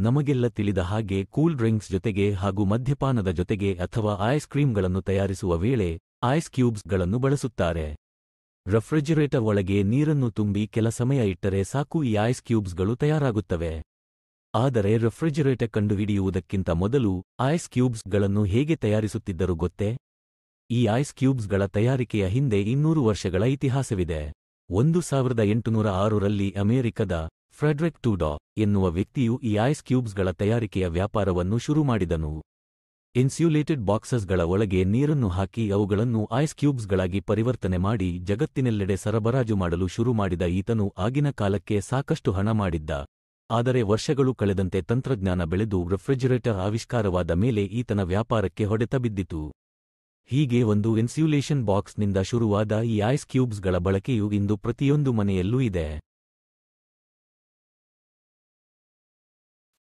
ನಮಗೆಲ್ಲ ತಿಳಿದ ಹಾಗೆ ಕೂಲ್ ಡ್ರಿಂಕ್ಸ್ ಜೊತೆಗೆ ಹಾಗೂ ಮದ್ಯಪಾನದ ಜೊತೆಗೆ ಅಥವಾ ಐಸ್ ಕ್ರೀಂಗಳನ್ನು ತಯಾರಿಸುವ ವೇಳೆ ಐಸ್ ಕ್ಯೂಬ್ಸ್ಗಳನ್ನು ಬಳಸುತ್ತಾರೆ. ರೆಫ್ರಿಜಿರೇಟರ್ ಒಳಗೆ ನೀರನ್ನು ತುಂಬಿ ಕೆಲ ಸಮಯ ಇಟ್ಟರೆ ಸಾಕು, ಈ ಐಸ್ ಕ್ಯೂಬ್ಸ್ಗಳು ತಯಾರಾಗುತ್ತವೆ. ಆದರೆ ರೆಫ್ರಿಜಿರೇಟರ್ ಕಂಡುಹಿಡಿಯುವುದಕ್ಕಿಂತ ಮೊದಲು ಐಸ್ ಕ್ಯೂಬ್ಸ್ಗಳನ್ನು ಹೇಗೆ ತಯಾರಿಸುತ್ತಿದ್ದರು ಗೊತ್ತೇ? ಈ ಐಸ್ ಕ್ಯೂಬ್ಸ್ಗಳ ತಯಾರಿಕೆಯ ಹಿಂದೆ 200 ವರ್ಷಗಳ ಇತಿಹಾಸವಿದೆ. 1806ರಲ್ಲಿ ಅಮೆರಿಕದ ಫ್ರೆಡ್ರಿಕ್ ಟುಡಾ ಎನ್ನುವ ವ್ಯಕ್ತಿಯು ಈ ಐಸ್ ಕ್ಯೂಬ್ಸ್ಗಳ ತಯಾರಿಕೆಯ ವ್ಯಾಪಾರವನ್ನು ಶುರುಮಾಡಿದನು. ಇನ್ಸ್ಯುಲೇಟೆಡ್ ಬಾಕ್ಸಸ್ಗಳ ಒಳಗೆ ನೀರನ್ನು ಹಾಕಿ ಅವುಗಳನ್ನು ಐಸ್ ಕ್ಯೂಬ್ಸ್ಗಳಾಗಿ ಪರಿವರ್ತನೆ ಮಾಡಿ ಜಗತ್ತಿನೆಲ್ಲೆಡೆ ಸರಬರಾಜು ಮಾಡಲು ಶುರುಮಾಡಿದ ಈತನು ಆಗಿನ ಕಾಲಕ್ಕೆ ಸಾಕಷ್ಟು ಹಣ ಮಾಡಿದ್ದ. ಆದರೆ ವರ್ಷಗಳು ಕಳೆದಂತೆ ತಂತ್ರಜ್ಞಾನ ಬೆಳೆದು ರೆಫ್ರಿಜಿರೇಟರ್ ಆವಿಷ್ಕಾರವಾದ ಮೇಲೆ ಈತನ ವ್ಯಾಪಾರಕ್ಕೆ ಹೊಡೆತ ಬಿದ್ದಿತು. ಹೀಗೆ ಒಂದು ಇನ್ಸ್ಯುಲೇಷನ್ ಬಾಕ್ಸ್ನಿಂದ ಶುರುವಾದ ಈ ಐಸ್ ಕ್ಯೂಬ್ಸ್ಗಳ ಬಳಕೆಯು ಇಂದು ಪ್ರತಿಯೊಂದು ಮನೆಯಲ್ಲೂ ಇದೆ.